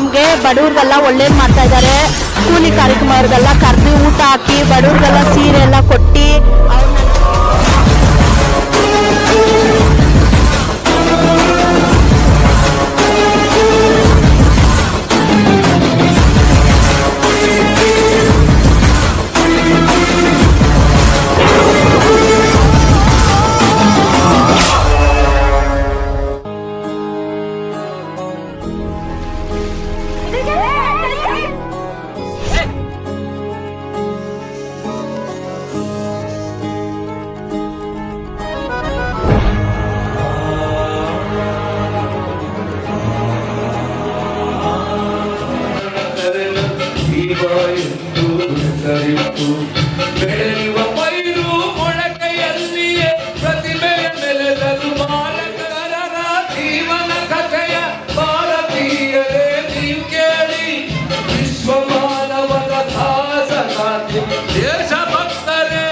ನಮಗೆ ಬಡವ್ರಿಗೆಲ್ಲ ಒಳ್ಳೇದು ಮಾಡ್ತಾ ಇದ್ದಾರೆ. ಕೂಲಿ ಕಾರ್ಯಕ್ರಮವ್ರಿಗೆಲ್ಲ ಕರೆದು ಊಟ ಹಾಕಿ ಬಡವ್ರಿಗೆಲ್ಲ ಸೀರೆ ಎಲ್ಲ ಕೊಟ್ಟು ಬೆಳೆಯುವ ಪೈರು ಮೊಳಕೆಯಲ್ಲಿಯೇ ಪ್ರತಿಭೆಯ ನೆಲೆದಲು ಬಾಲಕರ ಜೀವನ ಕಥೆಯ ಭಾರತೀಯರೇ ನೀವು ಕೇಳಿ. ವಿಶ್ವ ಮಾನವನ ದಾಸನಾಗಿ தேசபக்தரே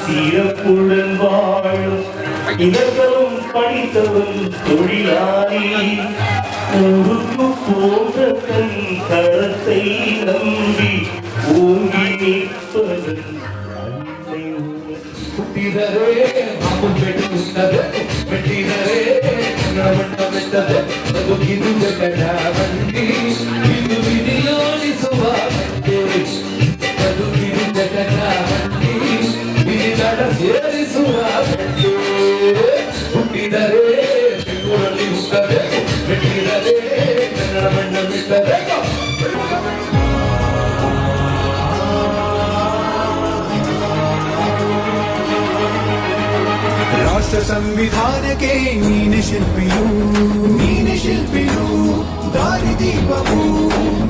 சீரப்புடன் வாழும் இவர்களும் படித்தவன் தொழிலாளி ஊருக்கு போன்ற தன் தரத்தை நம்பி ஓங்கி நிற்பதன் ಹುಟ್ಟಿದರೆ ಹಾಕು ಬೆಟ್ಟುತ್ತದೆ ಬೆಟ್ಟಿದರೆ ಮಣ್ಣ ಬೆಟ್ಟದೆ ಬದುಕಿದು ಜಗದ ಬಂಡಿ ಇದು ವಿಧಿಯೋಡಿಸುವ ಬಂಡಿ ಬದುಕಿದು ಜಗದ ಬಂಡಿ ವಿಧಿದಡ ಸೇರಿಸುವ ಬಂಡಿ ಹುಟ್ಟಿದರೆ ಬೆಂಗಳೂರಲ್ಲಿ ಹುಟ್ಟದೆ ಬೆಟ್ಟಿದರೆ ಕನ್ನಡ ಮಣ್ಣ ಬಿಟ್ಟದೆ ರಾಷ್ಟ್ರ ಸಂವಿಧಾನಕ್ಕೆ ನೀನೆ ಶಿಲ್ಪಿಯು ದಾರಿದೀಪವು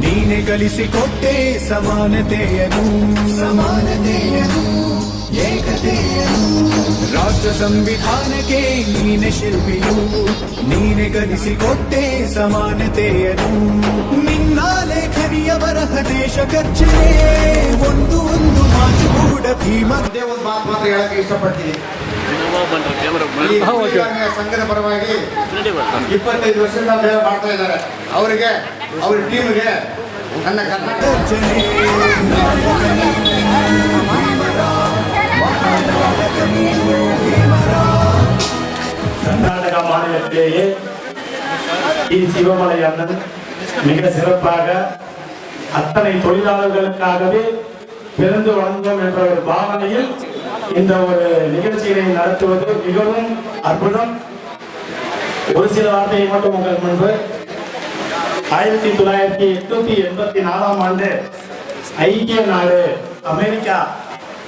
ನೀನೆ ಕಲಿಸಿಕೊಟ್ಟೆ ಸಮಾನತೆಯನು ಏಕತೆಯನು. ರಾಷ್ಟ್ರ ಸಂವಿಧಾನಕ್ಕೆ ನೀನೆ ಶಿಲ್ಪಿಯು ನೀನೆ ಕಲಿಸಿಕೊಟ್ಟೆ ಸಮಾನತೆಯನು. ನಿನ್ನ ಲೇಖನಿಯ ಬರಹ ದೇಶ ಗರ್ಜನೆ ಒಂದು ಮಾತು ಕೂಡ ಭೀಮ. ಒಂದೇ ಒಂದು ಮಾತು ಹೇಳಕ್ಕೆ ಇಷ್ಟಪಡ್ತೀನಿ. ಸಂಘದ ಪರವಾಗಿ 25 ವರ್ಷದಿಂದ ಸೇವೆ ಮಾಡ್ತಾ ಇದ್ದಾರೆ. ಅವರಿಗೆ ಅವ್ರ ಟೀಮ್ಗೆ ನನ್ನ கர்நாடக மாநிலத்திலேயே சிவமலை அண்ணன் மிக சிறப்பாக அத்தனை தொழிலாளர்களுக்காகவே பிறந்து வளர்ந்தோம் என்ற ஒரு பாவனையில் இந்த ஒரு நிகழ்ச்சியை நடத்துவது மிகவும் அற்புதம். ஒரு சில வார்த்தையை மட்டும் உங்கள் முன்பு 1984 ஆண்டு ஐக்கிய நாடு அமெரிக்கா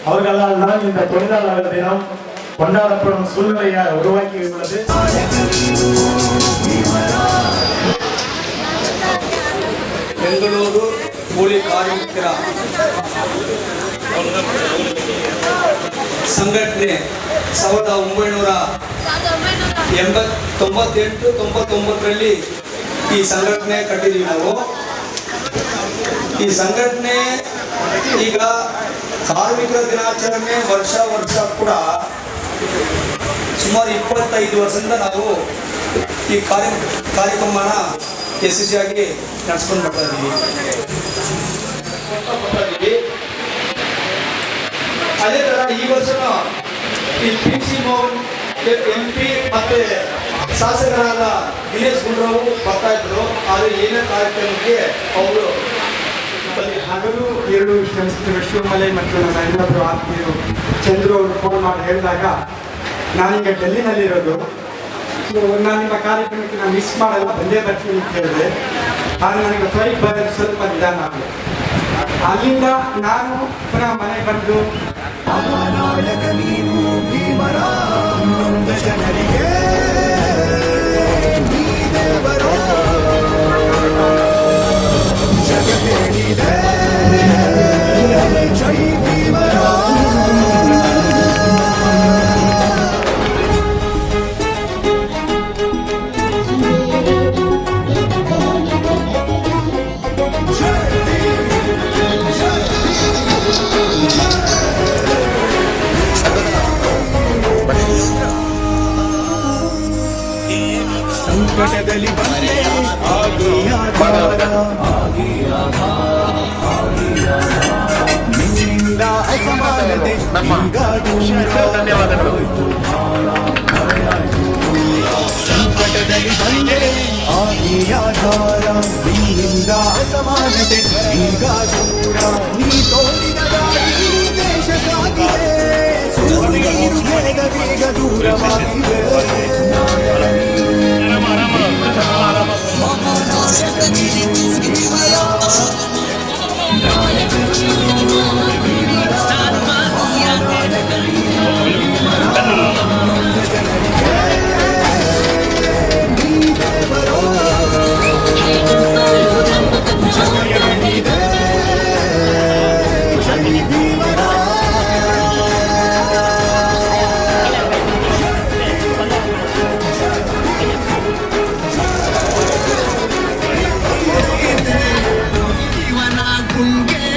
அவர்களால் தான் இந்த தொழிலாளர் தினம் கொண்டாடப்படும் சூழ்நிலையை உருவாக்கியுள்ளது. ಬೆಂಗಳೂರು ಕೂಲಿ ಕಾರ್ಮಿಕರ ಸಂಘಟನೆ 1998-99ರಲ್ಲಿ ಈ ಸಂಘಟನೆ ಕಟ್ಟಿದ್ದೀವಿ ನಾವು. ಈ ಸಂಘಟನೆ ಈಗ ಕಾರ್ಮಿಕರ ದಿನಾಚರಣೆ ವರ್ಷ ಕೂಡ ಸುಮಾರು 25 ವರ್ಷದಿಂದ ನಾವು ಈ ಕಾರ್ಯಕ್ರಮನ ಯಶಸ್ವಿಯಾಗಿ ನಡೆಸ್ಕೊಂಡು ಬರ್ತಾ ಇದ್ದೀವಿ. ಅದೇ ತರ ಈ ವರ್ಷ ಈ PC ಮೋಹನ್ MP ಮತ್ತೆ ಶಾಸಕರಾದ BS ಗುಂಡ್ರಾವ್ ಬರ್ತಾ ಇದ್ರು. ಆದರೆ ಏನೇ ಕಾರ್ಯಕ್ರಮಕ್ಕೆ ಅವರು ಹಗಲು 2 ವಿಶ್ವಮಲೆ ಮತ್ತು ನನ್ನ ಇನ್ನೊಬ್ಬರು ಆತ್ಮೀಯರು ಚಂದ್ರು ಅವರು ಫೋನ್ ಮಾಡಿ ಹೇಳಿದಾಗ ನಾನೀಗ ಡೆಲ್ಲಿನಲ್ಲಿರೋದು, ನಾನು ನಿಮ್ಮ ಕಾರ್ಯಕ್ರಮಕ್ಕೆ ನಾನು ಮಿಸ್ ಮಾಡಲ್ಲ, ಬಂದೇ ಬರ್ತೀನಿ ಅಂತ ಹೇಳಿದೆ. ಆದರೆ ನನಗೆ ಫ್ಲೈಟ್ ಬರೋದು ಸ್ವಲ್ಪ ನಿಧಾನ ಆಗಿದೆ. ಅಲ್ಲಿಂದ ನಾನು ಪುನಃ ಮನೆಗೆ ಬಂದು ಜನರಿಗೆ ಜಗತ್ತೇನಿದೆ ಜೈ ಭೀಮರಾ. ಸಂಕಟದಲ್ಲಿ ಬಂದೆ ಆಗಿ ಆಧಾರ ನಿನ್ನಿಂದ ಅಸಮಾನತೆ ಈಗ ದೂರ ಸಂಕಟದಲ್ಲಿ ಬಂದೆ ಆಗಿ ಆಧಾರ ನಿನ್ನಿಂದ ಅಸಮಾನತೆ ಈಗ ದೂರ ನೀ ತೋರಿದ ದಾರಿ ದೇಶ ಸಾಗಿದೆ ಸುರುನೀರು ಬೇಗ ಬೇಗ ದೂರವಾಗಿದೆ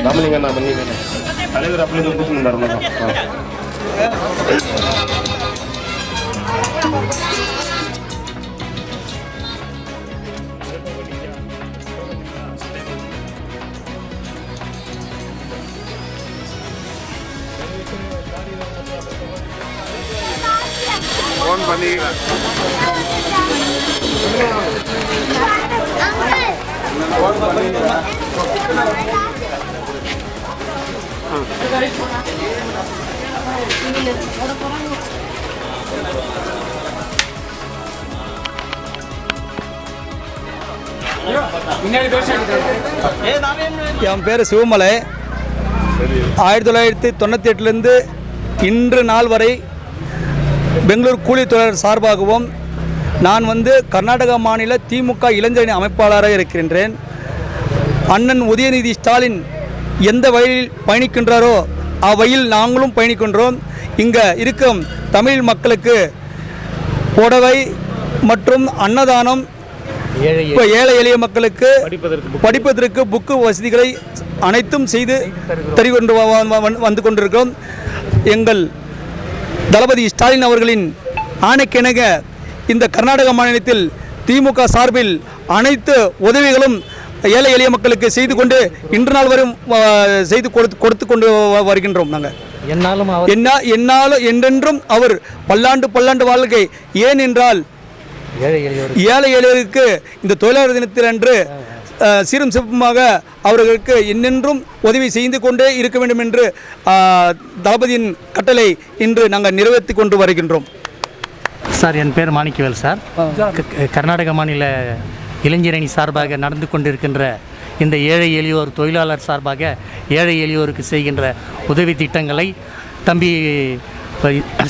ರಾಮಲಿಂಗಣ್ಣ ಬನ್ನಿ ಹಳೆಯವರು ಅಪ್ಪಲಿಂದ ಕೂತ್ಕೊಂಡಾರ ಫೋನ್ ಬನ್ನಿ ಈಗ என் பேர் சிவமலை. 1998 இன்று நாள் வரை பெங்களூர் கூலி தொழிலாளர் சார்பாகவும் நான் கர்நாடக மாநில திமுக இளைஞரணி அமைப்பாளராக இருக்கின்றேன். அண்ணன் உதயநிதி ஸ்டாலின் எந்த வழியில் பயணிக்கின்றாரோ அவ்வழியில் நாங்களும் பயணிக்கின்றோம். இங்கே இருக்கும் தமிழ் மக்களுக்கு புடவை மற்றும் அன்னதானம், இப்போ ஏழை எளிய மக்களுக்கு படிப்பதற்கு புக்கு வசதிகளை அனைத்தும் செய்து தருகொண்டு வந்து கொண்டிருக்கிறோம். எங்கள் தளபதி ஸ்டாலின் அவர்களின் ஆணைக்கிணங்க இந்த கர்நாடக மாநிலத்தில் திமுக சார்பில் அனைத்து உதவிகளும் ஏழை எளிய மக்களுக்கு செய்து கொண்டு இன்று நாள் வரை செய்து கொடுத்து கொண்டு வருகின்றோம். நாங்கள் என்னாலும் என்றென்றும் அவர் பல்லாண்டு வாழ்க்கை. ஏன் என்றால் ஏழை எளியருக்கு இந்த தொழிலாளர் தினத்தில் அன்று சீரும் சிறப்புமாக அவர்களுக்கு என்னென்றும் உதவி செய்து கொண்டே இருக்க வேண்டும் என்று தளபதியின் கட்டளை இன்று நாங்கள் நிறைவேற்றி கொண்டு வருகின்றோம். சார், என் பேர் மாணிக்கவேல் சார். கர்நாடக மாநில இளைஞரணி சார்பாக நடந்து கொண்டிருக்கின்ற இந்த ஏழை எளியோர் தொழிலாளர் சார்பாக ஏழை எளியோருக்கு செய்கின்ற உதவி திட்டங்களை தம்பி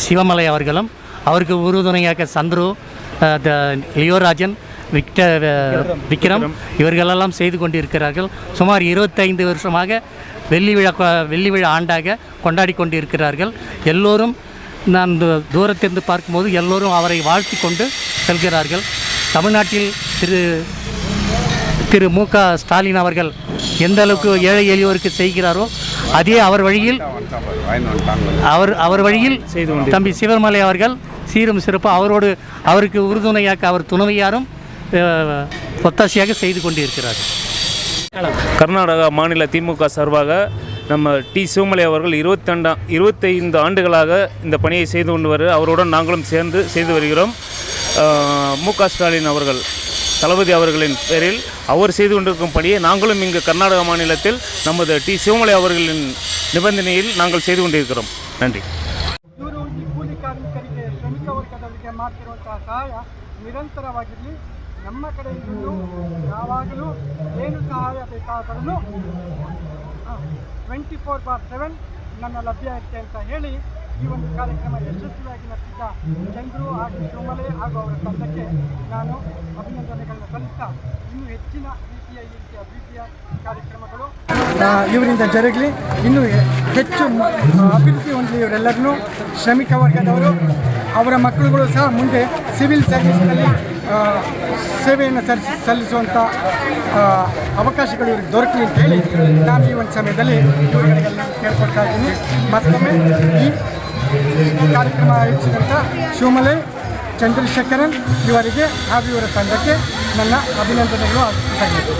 சிவமலை அவர்களும் அவருக்கு உறுதுணையாக சந்துரு, லியோராஜன், விக்ரம் இவர்களெல்லாம் செய்து கொண்டிருக்கிறார்கள். சுமார் 25 வருஷமாக வெள்ளி விழா ஆண்டாக கொண்டாடி கொண்டிருக்கிறார்கள். எல்லோரும் நான் தூரத்திலிருந்து பார்க்கும்போது எல்லோரும் அவரை வாழ்த்தி கொண்டு செல்கிறார்கள். தமிழ்நாட்டில் திரு மு.க. ஸ்டாலின் அவர்கள் எந்த அளவுக்கு ஏழை எளியோருக்கு செய்கிறாரோ அதே அவர் வழியில் தம்பி சிவமலை அவர்கள் சீரும் சிறப்பு அவருக்கு உறுதுணையாக அவர் துணைவியாரும் ஒத்தாசையாக செய்து கொண்டிருக்கிறார்கள். கர்நாடகா மாநில திமுக சார்பாக நம்ம சிவமலை அவர்கள் 25 ஆண்டுகளாக இந்த பணியை செய்து கொண்டு அவருடன் நாங்களும் சேர்ந்து செய்து வருகிறோம். மு.க. ஸ்டாலின் அவர்கள் தளபதி அவர்களின் பேரில் அவர் செய்து கொண்டிருக்கும் பணியை நாங்களும் இங்கு கர்நாடக மாநிலத்தில் நமது சிவமலை அவர்களின் நிபந்தனையில் நாங்கள் செய்து கொண்டிருக்கிறோம். நன்றி. ಇವರು ಈ ಕೂಲಿ ಕಾರ್ಮಿಕರಿಗೆ ಶ್ರಮಿಕ ವರ್ಗದವರಿಗೆ ಮಾಡ್ತಿರುವಂತಹ ಸಹಾಯ ನಿರಂತರವಾಗಿರಲಿ. ನಮ್ಮ ಕಡೆಯಿಂದಲೂ ಯಾವಾಗಲೂ ಏನು ಸಹಾಯ ಬೇಕಾದರೂ 24/7 ನನ್ನ ಲಭ್ಯ ಇರುತ್ತೆ ಅಂತ ಹೇಳಿ ಈ ಒಂದು ಕಾರ್ಯಕ್ರಮ ಯಶಸ್ವಿಯಾಗಿ ನಡೆಸಿದ್ದ ಚಂದ್ರು ಹಾಗೂ ಶಿವಮಲೆ ಹಾಗೂ ಅವರ ತಂಡಕ್ಕೆ ನಾನು ಅಭಿನಂದನೆಗಳನ್ನು ಸಲ್ಲಿಸ್ತಾ ಇನ್ನೂ ಹೆಚ್ಚಿನ ರೀತಿಯ ಈ ರೀತಿಯ ಅಭಿವೃದ್ಧಿಯ ಕಾರ್ಯಕ್ರಮಗಳು ಇವರಿಂದ ಜರುಗಲಿ, ಇನ್ನೂ ಹೆಚ್ಚು ಅಭಿವೃದ್ಧಿ ಹೊಂದಲಿ. ಇವರೆಲ್ಲರನ್ನೂ ಶ್ರಮಿಕ ವರ್ಗದವರು ಅವರ ಮಕ್ಕಳುಗಳು ಸಹ ಮುಂದೆ ಸಿವಿಲ್ ಸರ್ವಿಸ್ನಲ್ಲಿ ಸೇವೆಯನ್ನು ಸಲ್ಲಿಸುವಂಥ ಅವಕಾಶಗಳು ಇವ್ರಿಗೆ ದೊರಕಲಿ ಅಂತ ಹೇಳಿ ನಾನು ಈ ಒಂದು ಸಮಯದಲ್ಲಿ ಇವರುಗಳಿಗೆಲ್ಲ ಕೇಳ್ಕೊಳ್ತಾ ಇದ್ದೀನಿ. ಮತ್ತೊಮ್ಮೆ ಈ ಕಾರ್ಯಕ್ರಮ ಆಯೋಜಿಸಿದಂಥ ಶಿವಮಲೆ ಚಂದ್ರಶೇಖರನ್ ಇವರಿಗೆ ಹಾಗೂ ಇವರ ತಂಡಕ್ಕೆ ನನ್ನ ಅಭಿನಂದನೆಗಳು ಹಾಗೂ ಕೃತಜ್ಞತೆ.